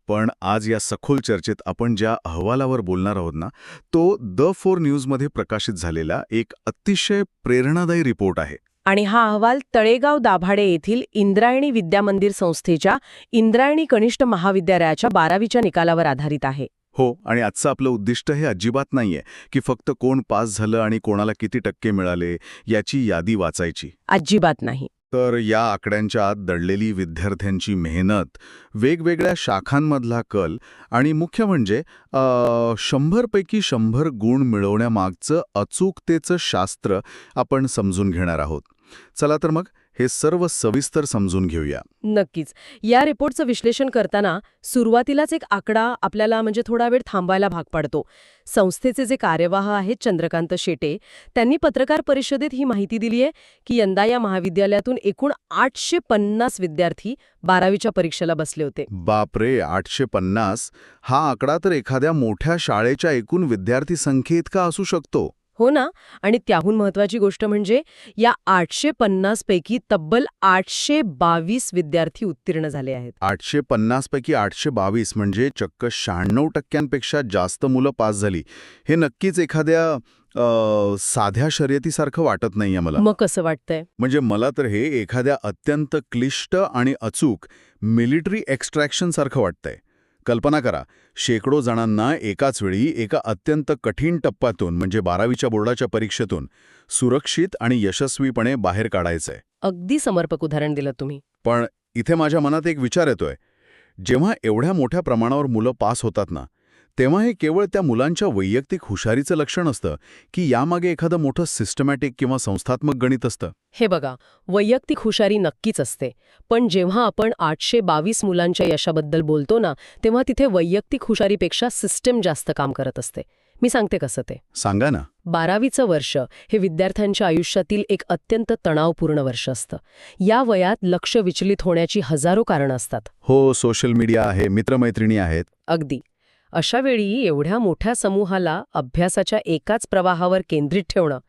पण आज या सखोल चर्चेत आपण ज्या अहवालावर बोलणार आहोत ना, तो द4 न्यूजमध्ये प्रकाशित झालेला एक अतिशय प्रेरणादायी रिपोर्ट आहे. आणि हा अहवाल तळेगाव दाभाडे येथील इंद्रायणी विद्यामंदिर संस्थेच्या इंद्रायणी कनिष्ठ महाविद्यालयाच्या 12वीच्या निकालावर आधारित आहे. हो, आणि आजचं आपलं उद्दिष्ट हे अजिबात नाहीये की फक्त कोण पास झालं आणि कोणाला किती टक्के मिळाले याची यादी वाचायची. अजिबात नाही. तर या आकड्यांच्या आत दडलेली विद्यार्थ्यांची मेहनत, वेगवेगळ्या शाखांमधला कल आणि मुख्य म्हणजे 100 पैकी 100 गुण मिळवण्यामागचं अचूकतेचं शास्त्र आपण समजून घेणार आहोत. चला तर मग हे सर्व सविस्तर समजून घेऊया. नक्कीच. या रिपोर्टचं विश्लेषण करताना सुरुवातीलाच एक आकडा आपल्याला थोडा वेळ थांबायला भाग पाडतो. संस्थेचे जे कार्यवाह आहेत चंद्रकांत शेटे, त्यांनी पत्रकार परिषदेत ही माहिती दिली आहे की यंदा या महाविद्यालयातून एकूण 850 विद्यार्थी 12वीच्या परीक्षेला बसले होते. बापरे, 850! हा आकडा तर एखाद्या मोठ्या शाळेच्या एकूण विद्यार्थी संख्येइतका असू शकतो. हो ना. आणि त्याहून महत्वाची गोष्ट म्हणजे या 850 पैकी तब्बल 822 विद्यार्थी उत्तीर्ण झाले आहेत. 850 पैकी 822 म्हणजे चक्क 96% जास्त मुलं पास झाली. हे नक्कीच एखाद्या साध्या शर्यतीसारखं वाटत नाहीये मला. मग कसं वाटतंय? म्हणजे मला तर हे एखाद्या अत्यंत क्लिष्ट आणि अचूक मिलिटरी एक्स्ट्रॅक्शन सारखं वाटतंय. कल्पना करा, शेकडो जणांना एकाच वेळी एका अत्यंत कठीण टप्प्यातून म्हणजे 12वीच्या बोर्डाच्या परीक्षेतून सुरक्षित आणि यशस्वीपणे बाहेर काढायचंय. अगदी समर्पक उदाहरण दिलं तुम्ही. पण इथे माझ्या मनात एक विचार येतोय, जेव्हा एवढ्या मोठ्या प्रमाणावर मुलं पास होतात ना, तेव्हा हे केवळ त्या मुलांच्या वैयक्तिक हुशारीचं लक्षण असतं की यामागे एखादं मोठं सिस्टमॅटिक किंवा संस्थात्मक गणित असतं? हे बघा, वैयक्तिक हुशारी नक्कीच असते, पण जेव्हा आपण 822 मुलांच्या यशाबद्दल बोलतो ना, तेव्हा तिथे वैयक्तिक हुशारीपेक्षा सिस्टम जास्त काम करत असते. मी सांगते कसं ते. सांगा ना. 12वीचं वर्ष हे विद्यार्थ्यांच्या आयुष्यातील एक अत्यंत तणावपूर्ण वर्ष असतं. या वयात लक्ष विचलित होण्याची हजारो कारणं असतात. हो, सोशल मीडिया आहे, मित्रमैत्रिणी आहेत. अगदी. अशा वेळी एवढ्या मोठ्या समूहाला अभ्यासाच्या एकाच प्रवाहावर केंद्रित ठेवणं,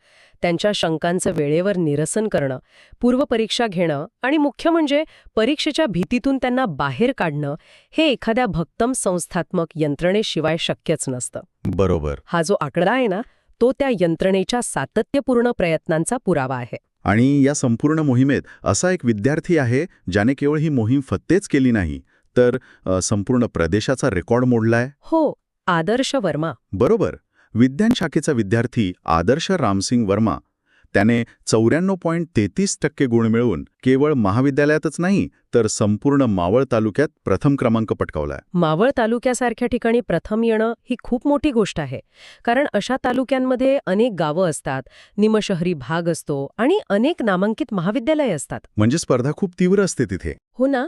त्यांच्या शंकांचं वेळेवर निरसन करणं, पूर्वपरीक्षा घेणं आणि मुख्य म्हणजे परीक्षेच्या भीतीतून त्यांना बाहेर काढणं, हे एखाद्या भक्कम संस्थात्मक यंत्रणेशिवाय शक्यच नसतं. बरोबर. हा जो आकडा आहे ना, तो त्या यंत्रणेच्या सातत्यपूर्ण प्रयत्नांचा पुरावा आहे. आणि या संपूर्ण मोहिमेत असा एक विद्यार्थी आहे ज्याने केवळ ही मोहीम फत्तेच केली नाही, तर संपूर्ण प्रदेशाचा रेकॉर्ड मोडलाय. हो, आदर्श वर्मा. बरोबर. विज्ञान शाखेचा विद्यार्थी आदर्श रामसिंग वर्मा, त्याने 94.33% गुण मिळवून केवळ महाविद्यालयातच नाही तर संपूर्ण मावळ तालुक्यात प्रथम क्रमांक पटकावलाय. मावळ तालुक्यासारख्या ठिकाणी प्रथम येणं ही खूप मोठी गोष्ट आहे, कारण अशा तालुक्यांमध्ये अनेक गावं असतात, निमशहरी भाग असतो आणि अनेक नामांकित महाविद्यालये असतात. म्हणजे स्पर्धा खूप तीव्र असते तिथे. हो ना.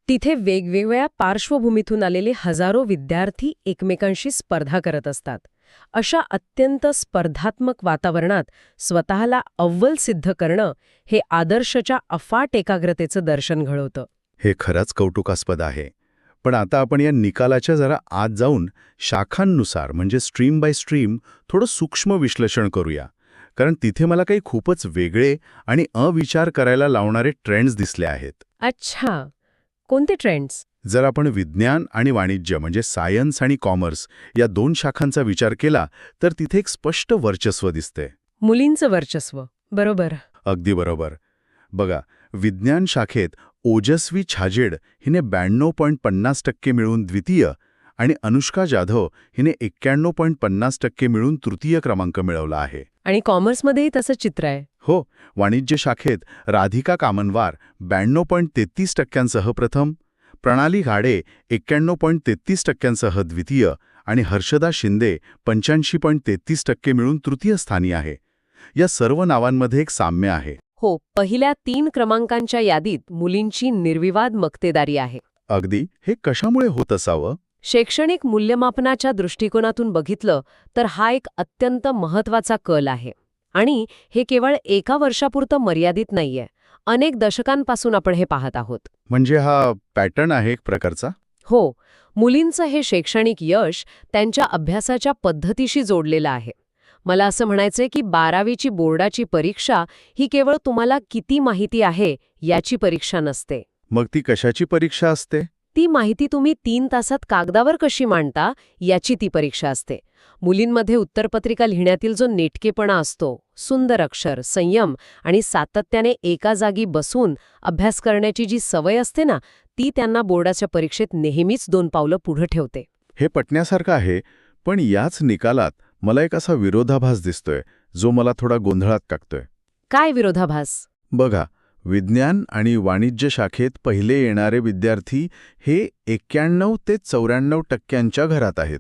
तिथे वेगवेगळ्या पार्श्वभूमीतून आलेले हजारो विद्यार्थी एकमेकांशी स्पर्धा करत असतात. अशा अत्यंत स्पर्धात्मक वातावरणात स्वतःला अव्वल सिद्ध करणं हे आदर्शच्या अफाट एकाग्रतेचं दर्शन घडवतं. हे खरंच कौतुकास्पद आहे. पण आता आपण या निकालाच्या जरा आत जाऊन शाखांनुसार म्हणजे स्ट्रीम बाय स्ट्रीम थोडं सूक्ष्म विश्लेषण करूया, कारण तिथे मला काही खूपच वेगळे आणि अविचार करायला लावणारे ट्रेंड्स दिसले आहेत. अच्छा, कोणते ट्रेंड्स? जर आपण विज्ञान आणि वाणिज्य म्हणजे सायन्स आणि कॉमर्स या 2 शाखांचा विचार केला तर तिथे एक स्पष्ट वर्चस्व दिसते. मुलींचं वर्चस्व. बरोबर. अगदी बरोबर. बघा, विज्ञान शाखेत ओजस्वी छाजेड हिने 92.50% मिळवून द्वितीय आणि अनुष्का जाधव हिने 91.50% मिळून तृतीय क्रमांक मिळवला आहे. आणि कॉमर्समध्येही तसंच चित्र आहे. हो, वाणिज्य शाखेत राधिका कामनवार 92.33% प्रथम, प्रणाली घाडे 91.33% द्वितीय आणि हर्षदा शिंदे 85.33% मिळून तृतीय स्थानी आहे. या सर्व नावांमध्ये एक साम्य आहे. हो, पहिल्या 3 क्रमांकांच्या यादीत मुलींची निर्विवाद मक्तेदारी आहे. अगदी. हे कशामुळे होत असावं? शैक्षणिक मूल्यमापनाच्या दृष्टिकोनातून बघितलं तर हा एक अत्यंत महत्वाचा कल आहे. आणि हे केवळ एका वर्षापुरतं मर्यादित नाहीये. अनेक दशकांपासून आपण हे पाहत आहोत. म्हणजे हा पॅटर्न आहे एक प्रकारचा? हो, मुलींचं हे शैक्षणिक यश त्यांच्या अभ्यासाच्या पद्धतीशी जोडलेलं आहे. मला असं म्हणायचंय की 12वीची बोर्डाची परीक्षा ही केवळ तुम्हाला किती माहिती आहे याची परीक्षा नसते. मग ती कशाची परीक्षा असते? ती माहिती तुम्ही 3 तासात कागदावर कशी मांडता याची ती परीक्षा असते. मुलींमध्ये उत्तरपत्रिका लिहिण्यातील जो नेटकेपणा असतो, सुंदर अक्षर, संयम आणि सातत्याने एका जागी बसून अभ्यास करण्याची जी सवय असते ना, ती त्यांना बोर्डाच्या परीक्षेत नेहमीच 2 पावलं पुढे ठेवते. हे पटण्यासारखं आहे, पण याच निकालात मला एक असा विरोधाभास दिसतोय, जो मला थोडा गोंधळात टाकतोय. काय विरोधाभास? बघा, विज्ञान आणि वाणिज्य शाखेत पहिले येणारे विद्यार्थी हे 91 ते 94% घरात आहेत.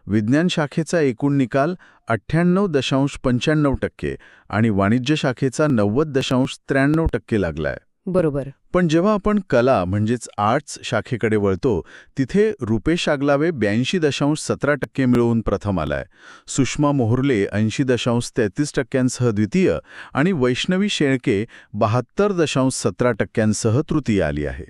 विज्ञान शाखेचा एकूण निकाल 98.95% आणि वाणिज्य शाखेचा 90.93% लागलाय. बरोबर. पण जेव्हा आपण कला म्हणजेच आर्ट्स शाखेकडे वळतो, तिथे रुपेश आगलावे 82.17% मिळवून प्रथम आलाय. सुषमा मोहर्ले 80.33% द्वितीय आणि वैष्णवी शेळके 72.17% तृतीय आली आहे.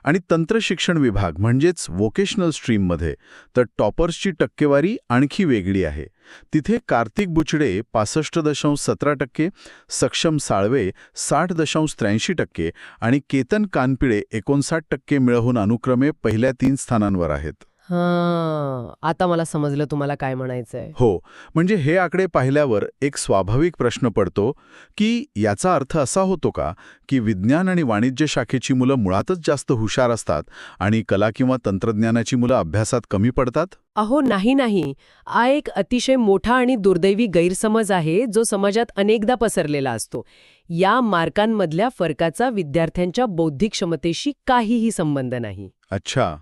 आणि तंत्रशिक्षण विभाग म्हणजेच व्होकेशनल स्ट्रीममध्ये तर टॉपर्सची टक्केवारी आणखी वेगळी आहे. तिथे कार्तिक बुचडे 65.17%, सक्षम साळवे 60.83% आणि केतन कानपिळे 59% मिळवून अनुक्रमे पहिल्या 3 स्थानांवर आहेत. आता मला समजलं तुम्हाला काय म्हणायचंय. हो, म्हणजे हे आकडे पाहिल्यावर एक स्वाभाविक प्रश्न पडतो की याचा अर्थ असा होतो का की विज्ञान आणि वाणिज्य शाखेची मुलं मुळातच जास्त हुशार असतात आणि कला किंवा तंत्रज्ञानाची मुलं अभ्यासात कमी पडतात? अहो नाही. हा एक अतिशय मोठा आणि दुर्दैवी गैरसमज आहे, जो समाजात अनेकदा पसरलेला असतो. या मार्कांमधल्या फरकाचा विद्यार्थ्यांच्या बौद्धिक क्षमतेशी काहीही संबंध नाही. अच्छा,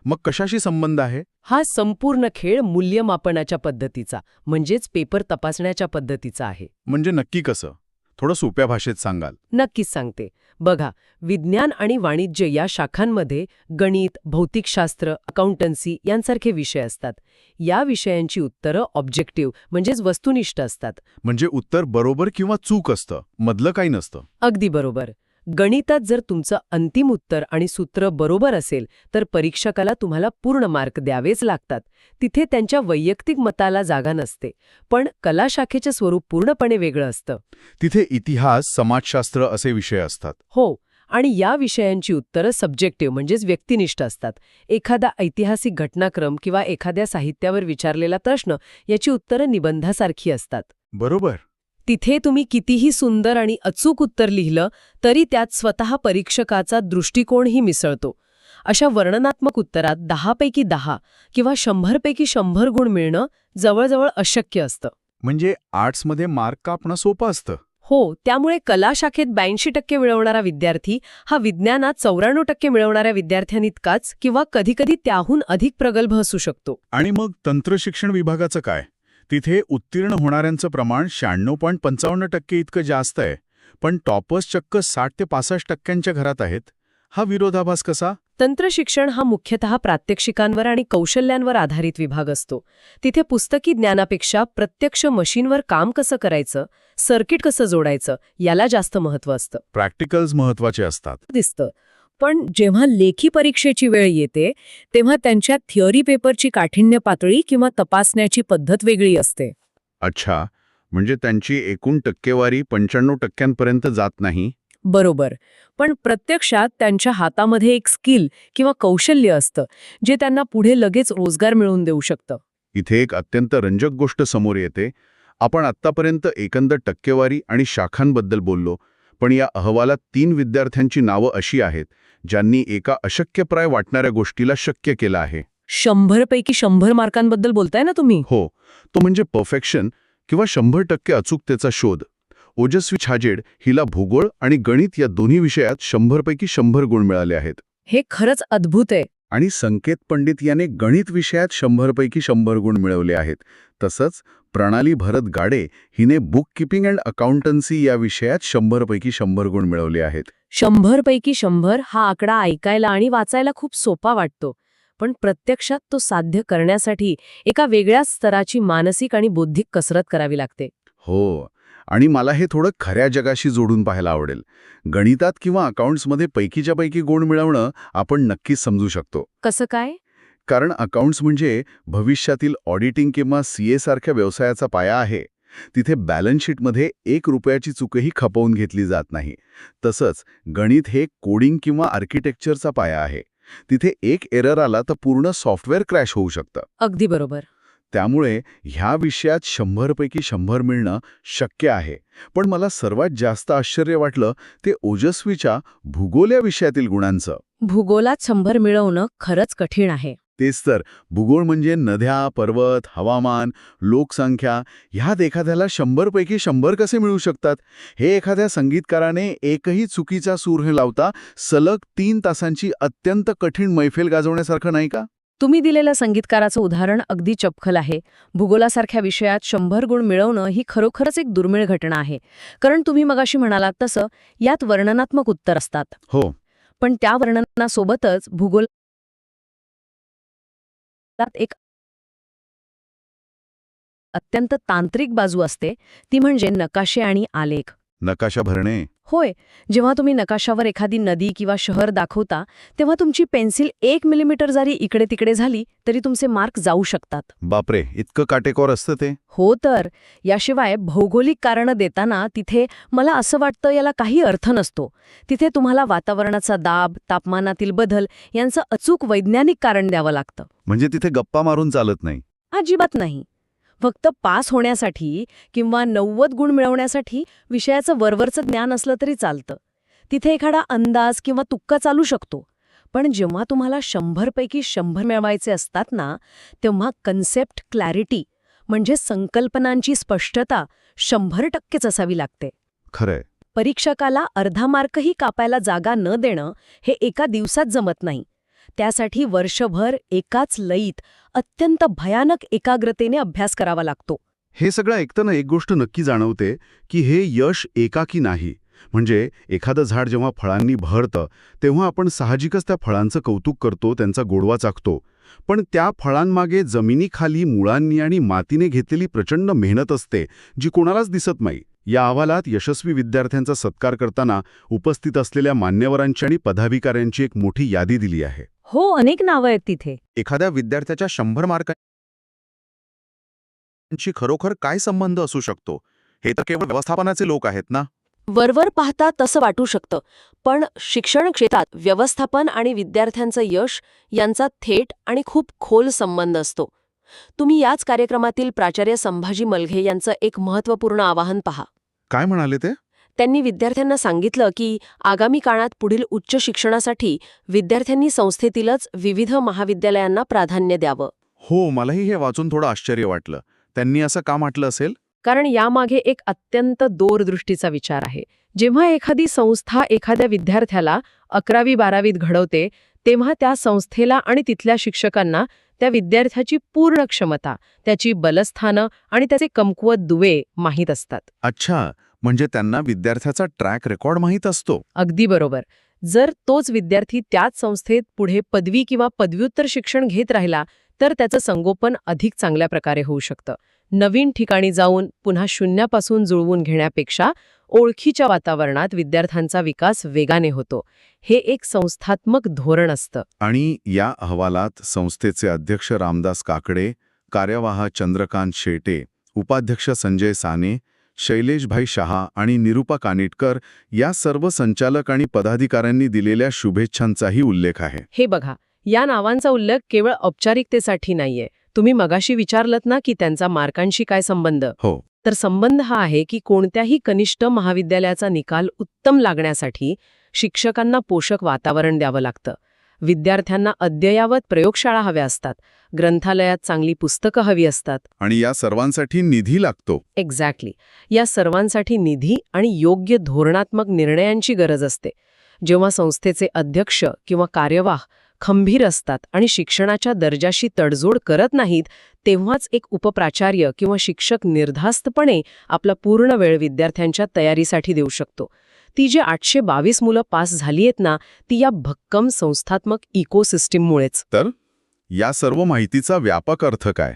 मग कशाशी संबंध आहे? हा संपूर्ण खेळ मूल्यमापनाच्या पद्धतीचा, म्हणजेच पेपर तपासण्याच्या पद्धतीचा आहे. म्हणजे नक्की कसं? थोडं सोप्या भाषेत सांगाल? नक्कीच सांगते. बघा, विज्ञान आणि वाणिज्य या शाखांमध्ये गणित, भौतिकशास्त्र, अकाउंटन्सी यांसारखे विषय असतात. या विषयांची उत्तरं ऑब्जेक्टिव्ह म्हणजेच वस्तुनिष्ठ असतात. म्हणजे उत्तर बरोबर किंवा चूक असतं, मधलं काही नसतं. अगदी बरोबर. गणितात जर तुमचं अंतिम उत्तर आणि सूत्र बरोबर असेल तर परीक्षकाला तुम्हाला पूर्ण मार्क द्यावेच लागतात. तिथे त्यांच्या वैयक्तिक मताला जागा नसते. पण कला शाखेचं स्वरूप पूर्णपणे वेगळं असतं. तिथे इतिहास, समाजशास्त्र असे विषय असतात. हो, आणि या विषयांची उत्तरं सब्जेक्टिव्ह म्हणजेच व्यक्तिनिष्ठ असतात. एखादा ऐतिहासिक घटनाक्रम किंवा एखाद्या साहित्यावर विचारलेला प्रश्न याची उत्तरं निबंधासारखी असतात. बरोबर. तिथे तुम्ही कितीही सुंदर आणि अचूक उत्तर लिहिलं तरी त्यात स्वतः परीक्षकाचा दृष्टिकोनही मिसळतो. अशा वर्णनात्मक उत्तरात 10 पैकी 10 किंवा 100 पैकी 100 गुण मिळणं जवळजवळ अशक्य असतं. म्हणजे आर्ट्समध्ये मार्क कापणं सोपं असतं. हो, त्यामुळे कला शाखेत 82% मिळवणारा विद्यार्थी हा विज्ञानात 94% मिळवणाऱ्या विद्यार्थ्यांइतकाच किंवा कधीकधी त्याहून अधिक प्रगल्भ असू शकतो. आणि मग तंत्रशिक्षण विभागाचं काय? तिथे उत्तीर्ण होणाऱ्यांचं प्रमाण 96.55% इतकं जास्त आहे, पण टॉपर्स चक्क 60 ते 65% घरात आहेत. हा विरोधाभास कसा? तंत्रशिक्षण हा मुख्यतः प्रात्यक्षिकांवर आणि कौशल्यांवर आधारित विभाग असतो. तिथे पुस्तकी ज्ञानापेक्षा प्रत्यक्ष मशीनवर काम कसं करायचं, सर्किट कसं जोडायचं याला जास्त महत्त्व असतं. प्रॅक्टिकल्स महत्वाचे असतात. दिसतं. पण जेव्हा लेखी परीक्षेची वेळ येते तेव्हा त्यांच्या थिअरी पेपरची काठिण्य पातळी किंवा तपासण्याची पद्धत वेगळी असते. अच्छा, म्हणजे त्यांची एकूण टक्केवारी 95% जात नाही. बरोबर. पण प्रत्यक्षात त्यांच्या हातामध्ये एक स्किल किंवा कौशल्य असतं, जे त्यांना पुढे लगेच रोजगार मिळवून देऊ शकतं. इथे एक अत्यंत रंजक गोष्ट समोर येते. आपण आत्तापर्यंत एकंदर टक्केवारी आणि शाखांबद्दल बोललो, पण या अहवालात 3 विद्यार्थ्यांची नावं अशी आहेत ज्यांनी एका अशक्यप्राय वाटणाऱ्या गोष्टीला शक्य केलं आहे. 100 पैकी 100 मार्कांबद्दल बोलताय ना तुम्ही? हो, तो म्हणजे परफेक्शन किंवा 100% अचूकतेचा शोध. ओजस्वी छाजेड हिला भूगोल आणि गणित या दोन्ही विषयात 100 पैकी 100 गुण मिळाले आहेत. हे खरंच अद्भुत आहे. आणि संकेत पंडित याने गणित विषयात 100 पैकी 100 गुण मिळवले आहेत. तसंच प्रणाली भरत गाडे हिने बुक कीपिंग अँड अकाउंटन्सी या विषयात 100 पैकी 100 गुण मिळवले आहेत. 100 पैकी 100 हा आकडा ऐकायला आणि वाचायला खूप सोपा वाटतो, पण प्रत्यक्षात तो साध्य करण्यासाठी एका वेगळ्याच स्तराची मानसिक आणि बौद्धिक कसरत करावी लागते. हो, आणि मला हे थोडं खऱ्या जगाशी जोडून पाहायला आवडेल. गणितात किंवा अकाउंट्समध्ये पैकीच्या पैकी गुण मिळवणं आपण नक्कीच समजू शकतो. कसं काय? कारण अकाउंट्स म्हणजे भविष्यातील ऑडिटिंग किंवा सीए सारख्या व्यवसायाचा पाया आहे. तिथे बॅलन्स शीटमध्ये 1 रुपयाची चूकही खपवून घेतली जात नाही. तसंच गणित हे कोडिंग किंवा आर्किटेक्चरचा पाया आहे. तिथे एक एरर आला तर पूर्ण सॉफ्टवेअर क्रॅश होऊ शकतं. अगदी बरोबर. त्यामुळे ह्या विषयात 100 पैकी 100 मिळणं शक्य आहे. पण मला सर्वात जास्त आश्चर्य वाटलं ते ओजस्वीच्या भूगोल या विषयातील गुणांचं. भूगोलात 100 मिळवणं खरंच कठीण आहे. तेच तर, भूगोल म्हणजे नद्या, पर्वत, हवामान, लोकसंख्या ह्यात एखाद्याला 100 पैकी 100 कसे मिळू शकतात? हे एखाद्या संगीतकाराने एकही चुकीचा सूर न लावता सलग 3 तासांची अत्यंत कठीण मैफिल गाजवण्यासारखं नाही का? तुम्ही दिलेलं संगीतकाराचं उदाहरण अगदी चपखल आहे. भूगोलासारख्या विषयात 100 गुण मिळवणं ही खरोखरच एक दुर्मिळ घटना आहे. कारण तुम्ही मगाशी म्हणालात तसं यात वर्णनात्मक उत्तर असतात. हो. पण त्या वर्णनासोबतच भूगोलात एक अत्यंत तांत्रिक बाजू असते, ती म्हणजे नकाशे आणि आलेख. नकाशा भरणे. होय, जेव्हा तुम्ही नकाशावर एखादी नदी किंवा शहर दाखवता तेव्हा तुमची पेन्सिल 1 मिलीमीटर जरी इकडे तिकडे झाली तरी तुमचे मार्क जाऊ शकतात. बापरे, इतकं काटेकोर असतं ते? हो तर. याशिवाय भौगोलिक कारणं देताना तिथे मला असं वाटतं याला काही अर्थ नसतो. तिथे तुम्हाला वातावरणाचा दाब, तापमानातील बदल यांचं अचूक वैज्ञानिक कारण द्यावं लागतं. म्हणजे तिथे गप्पा मारून चालत नाही? अजिबात नाही. फक्त पास होण्यासाठी किंवा 90 गुण मिळवण्यासाठी विषयाचं वरवरचं ज्ञान असलं तरी चालतं. तिथे एखादा अंदाज किंवा तुक्का चालू शकतो. पण जेव्हा तुम्हाला 100 पैकी 100 मिळवायचे असतात ना, तेव्हा कन्सेप्ट क्लॅरिटी म्हणजे संकल्पनांची स्पष्टता 100%च असावी लागते. खरंय. परीक्षकाला अर्धा मार्कही कापायला जागा न देणं हे एका दिवसात जमत नाही. त्यासाठी वर्षभर एकाच लयीत अत्यंत भयानक एकाग्रतेने अभ्यास करावा लागतो. हे सगळं ऐकताना एक गोष्ट नक्की जाणवते की हे यश एकाकी नाही. म्हणजे एखादं झाड जेव्हा फळांनी भरतं तेव्हा आपण साहजिकच त्या फळांचं कौतुक करतो, त्यांचा गोडवा चाखतो. पण त्या फळांमागे जमिनीखाली मुळांनी आणि मातीने घेतलेली प्रचंड मेहनत असते, जी कोणालाच दिसत नाही. या अहवालात यशस्वी विद्यार्थ्यांचा सत्कार करताना उपस्थित असलेल्या मान्यवरांची आणि पदाधिकाऱ्यांची एक मोठी यादी दिली आहे. हो, अनेक नावं आहेत तिथे. एखाद्या विद्यार्थ्याच्या 100 मार्कांशी खरोखर काय संबंध असू शकतो? हे तर केवळ व्यवस्थापनाचे लोक आहेत ना? वरवर पाहता तसं वाटू शकतं, पण शिक्षण क्षेत्रात व्यवस्थापन आणि विद्यार्थ्यांचं यश यांचा थेट आणि खूप खोल संबंध असतो. तुम्ही याच कार्यक्रमातील प्राचार्य संभाजी मलघे यांचं एक महत्त्वपूर्ण आवाहन पहा. काय म्हणाले ते? त्यांनी विद्यार्थ्यांना सांगितलं की आगामी काळात पुढील उच्च शिक्षणासाठी विद्यार्थ्यांनी संस्थेतीलच विविध महाविद्यालयांना प्राधान्य द्यावं. हो, मलाही हे वाचून थोडं आश्चर्य वाटलं. त्यांनी असं का म्हटलं असेल? कारण यामागे एक अत्यंत दूरदृष्टीचा विचार आहे. जेव्हा एखादी संस्था एखाद्या विद्यार्थ्याला 11वी-12वीत घडवते तेव्हा त्या संस्थेला आणि तिथल्या शिक्षकांना त्या विद्यार्थ्याची पूर्ण क्षमता, त्याची बलस्थानं आणि त्याचे कमकुवत दुवे माहीत असतात. अच्छा, म्हणजे त्यांना विद्यार्थ्याचा ट्रॅक रेकॉर्ड माहीत असतो. अगदी बरोबर. जर तोच विद्यार्थी त्याच संस्थेत पुढे पदवी किंवा पदव्युत्तर शिक्षण घेत राहिला तर त्याचं संगोपन अधिक चांगल्या प्रकारे होऊ शकतं. नवीन ठिकाणी जाऊन पुन्हा शून्यापासून जुळवून घेण्यापेक्षा ओळखीच्या वातावरणात विद्यार्थ्यांचा विकास वेगाने होतो. हे एक संस्थात्मक धोरण असतं. आणि या अहवालात संस्थेचे अध्यक्ष रामदास काकडे, कार्यवाह चंद्रकांत शेटे, उपाध्यक्ष संजय साने, शैलेशभाई शहा आणि निरुपा कानिटकर या सर्व संचालक आणि पदाधिकाऱ्यांनी दिलेल्या शुभेच्छांचाही उल्लेख आहे. हे बघा, या नावांचा उल्लेख केवळ औपचारिकतेसाठी नाहीये. तुम्ही मगाशी विचारलत ना की त्यांचा मार्कांशी काय संबंध? हो. तर संबंध हा आहे की कोणत्याही कनिष्ठ महाविद्यालयाचा निकाल उत्तम लागण्यासाठी शिक्षकांना पोषक वातावरण द्यावं लागतं. विद्यार्थ्यांना अद्ययावत प्रयोगशाळा हव्या असतात, ग्रंथालयात चांगली पुस्तकं हवी असतात. आणि या सर्वांसाठी निधी लागतो. एक्झॅक्टली. या सर्वांसाठी निधी आणि योग्य धोरणात्मक निर्णयांची गरज असते. जेव्हा संस्थेचे अध्यक्ष किंवा कार्यवाह खंबीर असतात आणि शिक्षणाच्या दर्जाशी तडजोड करत नाहीत, तेव्हाच एक उपप्राचार्य किंवा शिक्षक निर्धास्तपणे आपला पूर्ण वेळ विद्यार्थ्यांच्या तयारीसाठी देऊ शकतो. ती जे 822 मुलं पास झाली आहेत ना, ती या भक्कम संस्थात्मक इकोसिस्टीममुळेच. तर या सर्व माहितीचा व्यापक अर्थ काय?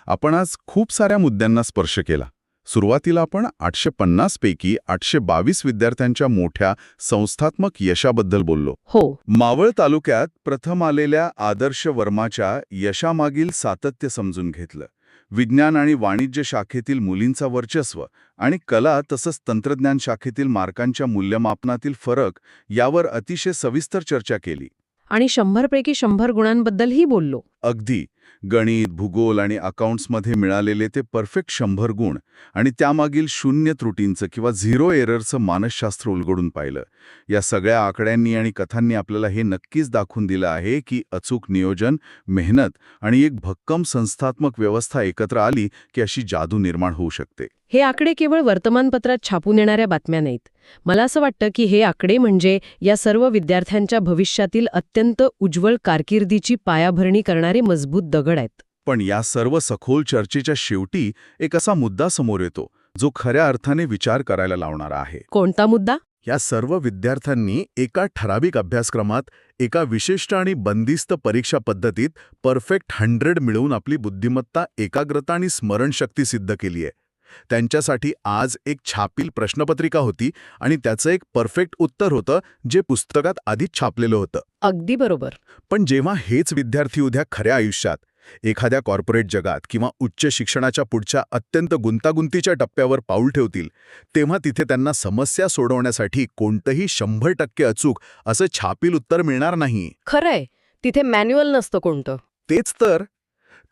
आपण आज खूप साऱ्या मुद्द्यांना स्पर्श केला. सुरुवातीला आपण 850 पैकी 822 विद्यार्थ्यांच्या मोठ्या संस्थात्मक यशाबद्दल बोललो. हो. मावळ तालुक्यात प्रथम आलेल्या आदर्श वर्माच्या यशामागील सातत्य समजून घेतलं. विज्ञान आणि वाणिज्य शाखेतील मुलींचा वर्चस्व आणि कला तसंच तंत्रज्ञान शाखेतील मार्कांच्या मूल्यमापनातील फरक यावर अतिशय सविस्तर चर्चा केली. आणि 100पैकी 100 गुणांबद्दलही बोललो. अगदी. गणित, भूगोल आणि अकाउंट्समध्ये मिळालेले ते परफेक्ट 100 गुण आणि त्यामागील शून्य त्रुटींचं किंवा झिरो एररचं मानसशास्त्र उलगडून पाहिलं. या सगळ्या आकड्यांनी आणि कथांनी आपल्याला हे नक्कीच दाखवून दिलं आहे की अचूक नियोजन, मेहनत आणि एक भक्कम संस्थात्मक व्यवस्था एकत्र आली की अशी जादू निर्माण होऊ शकते. हे आकडे केवळ वर्तमानपत्रात छापून येणाऱ्या बातम्या नाहीत. मला असं वाटतं की हे आकडे म्हणजे या सर्व विद्यार्थ्यांच्या भविष्यातील अत्यंत उज्ज्वल कारकिर्दीची पायाभरणी करणारे मजबूत दगड आहेत. पण या सर्व सखोल चर्चेच्या शेवटी एक असा मुद्दा समोर येतो जो खऱ्या अर्थाने विचार करायला लावणारा आहे. कोणता मुद्दा? या सर्व विद्यार्थ्यांनी एका ठराविक अभ्यासक्रमात एका विशिष्ट आणि बंदिस्त परीक्षा पद्धतीत परफेक्ट 100 मिळवून आपली बुद्धिमत्ता, एकाग्रता आणि स्मरणशक्ती सिद्ध केली आहे. त्यांच्यासाठी आज एक छापील प्रश्नपत्रिका होती आणि त्याचं एक परफेक्ट उत्तर होतं जे पुस्तकात आधीच छापलेलं होतं. अगदी बरोबर. पण जेव्हा हेच विद्यार्थी उद्या खऱ्या आयुष्यात एखाद्या कॉर्पोरेट जगात किंवा उच्च शिक्षणाच्या पुढच्या अत्यंत गुंतागुंतीच्या टप्प्यावर पाऊल ठेवतील, तेव्हा तिथे त्यांना समस्या सोडवण्यासाठी कोणतंही 100% अचूक असं छापील उत्तर मिळणार नाही. खरंय, तिथे मॅन्युअल नसतं कोणतं. तेच तर.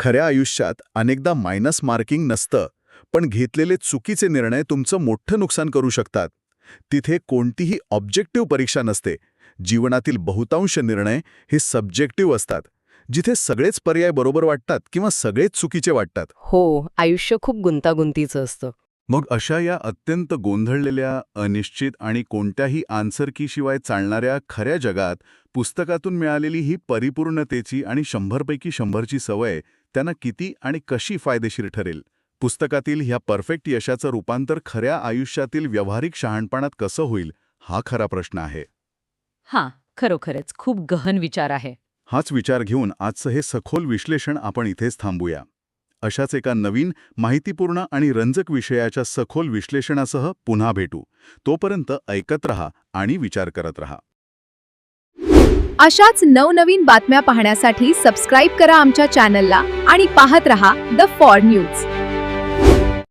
खऱ्या आयुष्यात अनेकदा मायनस मार्किंग नसतं, पण घेतलेले चुकीचे निर्णय तुमचं मोठं नुकसान करू शकतात. तिथे कोणतीही ऑब्जेक्टिव्ह परीक्षा नसते. जीवनातील बहुतांश निर्णय हे सब्जेक्टिव्ह असतात, जिथे सगळेच पर्याय बरोबर वाटतात किंवा सगळेच चुकीचे वाटतात. हो, आयुष्य खूप गुंतागुंतीचं असतं. मग अशा या अत्यंत गोंधळलेल्या, अनिश्चित आणि कोणत्याही आन्सरकीशिवाय चालणाऱ्या खऱ्या जगात पुस्तकातून मिळालेली ही परिपूर्णतेची आणि 100पैकी 100ची सवय त्यांना किती आणि कशी फायदेशीर ठरेल? पुस्तकातील ह्या परफेक्ट यशाचं रूपांतर खऱ्या आयुष्यातील व्यावहारिक शहाणपणात कसं होईल, हा खरा प्रश्न आहे. हां, खरोखरच खूप गहन विचार आहे. हाच विचार घेऊन आजचं हे सखोल विश्लेषण आपण इथेच थांबूया. अशाच एका नवीन, माहितीपूर्ण आणि रंजक विषयाच्या सखोल विश्लेषणासह पुन्हा भेटू. तोपर्यंत ऐकत रहा आणि विचार करत रहा. अशाच नवनवीन बातम्या पाहण्यासाठी सबस्क्राईब करा आमच्या चॅनलला आणि पाहत रहा द फॉर न्यूज.